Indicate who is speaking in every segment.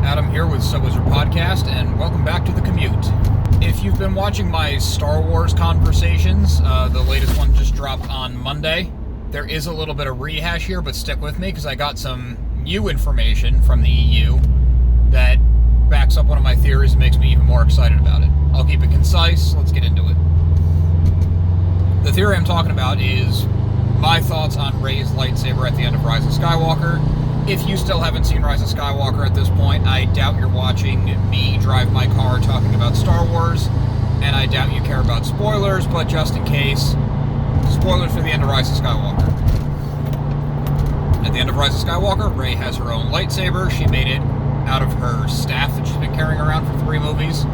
Speaker 1: Adam here with Subwizard Podcast, and welcome back to the Commute. If you've been watching my Star Wars conversations, the latest one just dropped on Monday. There is a little bit of rehash here, but stick with me because I got some new information from the EU that backs up one of my theories and makes me even more excited about it. I'll keep it concise. Let's get into it. The theory I'm talking about is my thoughts on Rey's lightsaber at the end of Rise of Skywalker. If you still haven't seen Rise of Skywalker at this point, I doubt you're watching me drive my car talking about Star Wars, and I doubt you care about spoilers, but just in case, spoilers for the end of Rise of Skywalker. At the end of Rise of Skywalker, Rey has her own lightsaber. She made it out of her staff that she's been carrying around for 3 movies,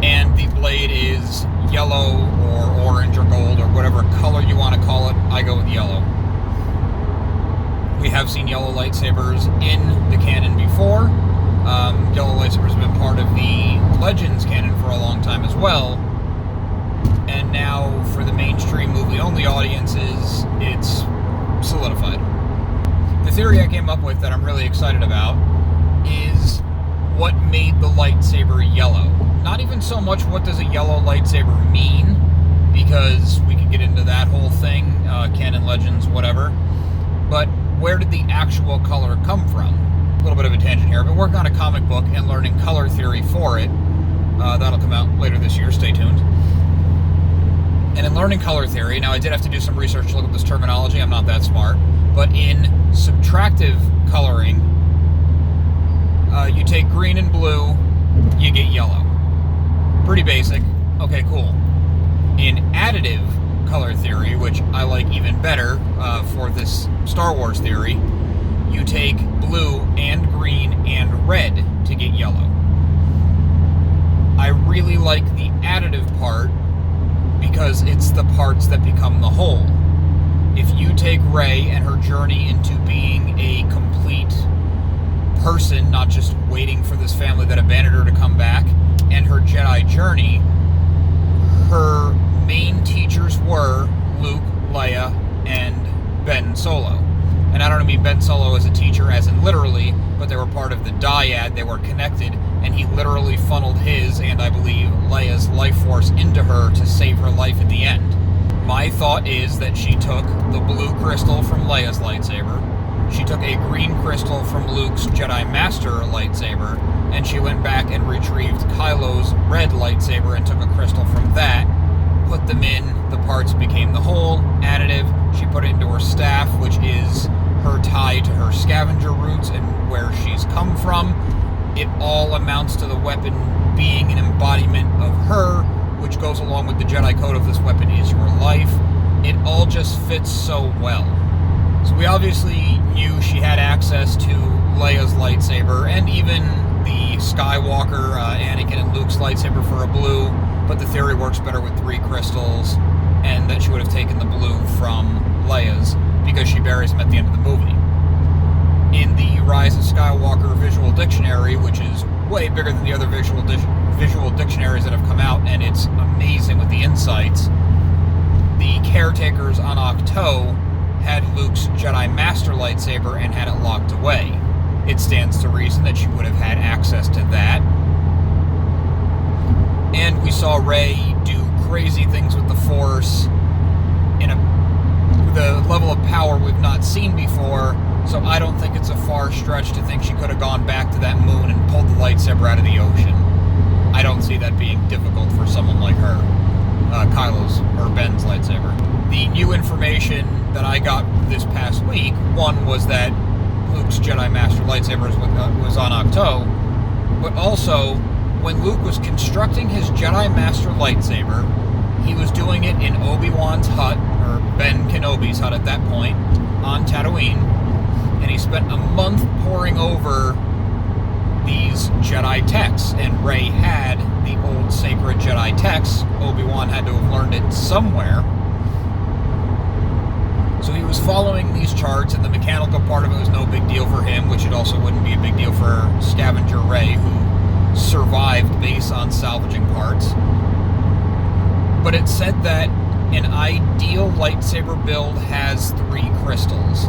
Speaker 1: and the blade is yellow or orange or gold or whatever color you want to call it. I go with yellow. We have seen yellow lightsabers in the canon before. Yellow lightsabers have been part of the Legends canon for a long time as well. And now, for the mainstream movie-only audiences, it's solidified. The theory I came up with that I'm really excited about is what made the lightsaber yellow. Not even so much what does a yellow lightsaber mean, because we could get into that whole thing, canon, Legends, whatever. But where did the actual color come from? A little bit of a tangent here. I've been working on a comic book and learning color theory for it. That'll come out later this year. Stay tuned. And in learning color theory, now I did have to do some research to look up this terminology. I'm not that smart. But in subtractive coloring, you take green and blue, you get yellow. Pretty basic. Okay, cool. In additive color theory, which I like even better for this Star Wars theory, you take blue and green and red to get yellow. I really like the additive part because it's the parts that become the whole. If you take Rey and her journey into being a complete person, not just waiting for this family that abandoned her to come back, and her Jedi journey, her main teachers were Luke, Leia, and Ben Solo. And I don't mean Ben Solo as a teacher as in literally, but they were part of the dyad, they were connected, and he literally funneled his, and I believe Leia's life force into her to save her life at the end. My thought is that she took the blue crystal from Leia's lightsaber, she took a green crystal from Luke's Jedi Master lightsaber, and she went back and retrieved Kylo's red lightsaber and took a crystal from that, put them in, the parts became the whole, additive. She put it into her staff, which is her tie to her scavenger roots and where she's come from. It all amounts to the weapon being an embodiment of her, which goes along with the Jedi code of this weapon is your life. It all just fits so well. So we obviously knew she had access to Leia's lightsaber and even the Skywalker, Anakin and Luke's lightsaber for a blue, but the theory works better with 3 crystals, and that she would have taken the blue from Leia's because she buries him at the end of the movie. In the Rise of Skywalker visual dictionary, which is way bigger than the other visual dictionaries that have come out, and it's amazing with the insights, the caretakers on Ahch-To had Luke's Jedi Master lightsaber and had it locked away. It stands to reason that she would have had access to that. And we saw Rey do crazy things with the Force with a level of power we've not seen before, so I don't think it's a far stretch to think she could have gone back to that moon and pulled the lightsaber out of the ocean. I don't see that being difficult for someone like her. Kylo's, or Ben's lightsaber. The new information that I got this past week, one was that Luke's Jedi Master lightsaber was on Ahch-To, but also, when Luke was constructing his Jedi Master lightsaber, he was doing it in Obi-Wan's hut, or Ben Kenobi's hut at that point, on Tatooine, and he spent a month poring over these Jedi texts, and Rey had the old sacred Jedi texts. Obi-Wan had to have learned it somewhere. So he was following these charts, and the mechanical part of it was no big deal for him, which it also wouldn't be a big deal for Scavenger Rey, who survived based on salvaging parts. But it said that an ideal lightsaber build has 3 crystals.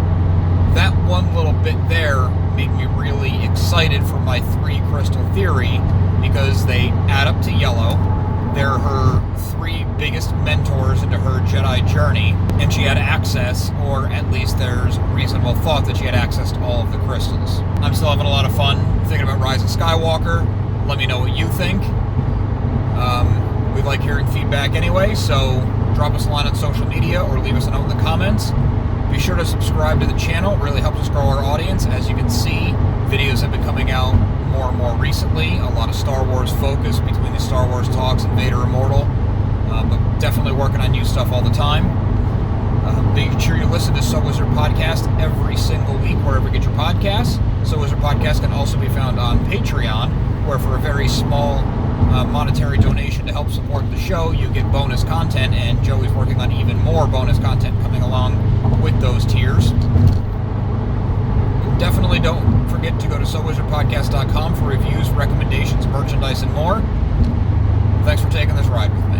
Speaker 1: That one little bit there make me really excited for my 3 crystal theory, because they add up to yellow. They're her 3 biggest mentors into her Jedi journey, and she had access, or at least there's reasonable thought that she had access to all of the crystals. I'm still having a lot of fun thinking about Rise of Skywalker. Let me know what you think. We like hearing feedback anyway, so drop us a line on social media or leave us a note in the comments. Be sure to subscribe to the channel. It really helps us grow our audience. As you can see, videos have been coming out more and more recently. A lot of Star Wars focus between the Star Wars talks and Vader Immortal. But definitely working on new stuff all the time. Make sure you listen to So Wizard Podcast every single week, wherever you get your podcasts. So Wizard Podcast can also be found on Patreon, where for a very small monetary donation to help support the show, you get bonus content, and Joey's working on even more bonus content coming along with those tiers. Definitely don't forget to go to SoWizardPodcast.com for reviews, recommendations, merchandise, and more. Thanks for taking this ride with me.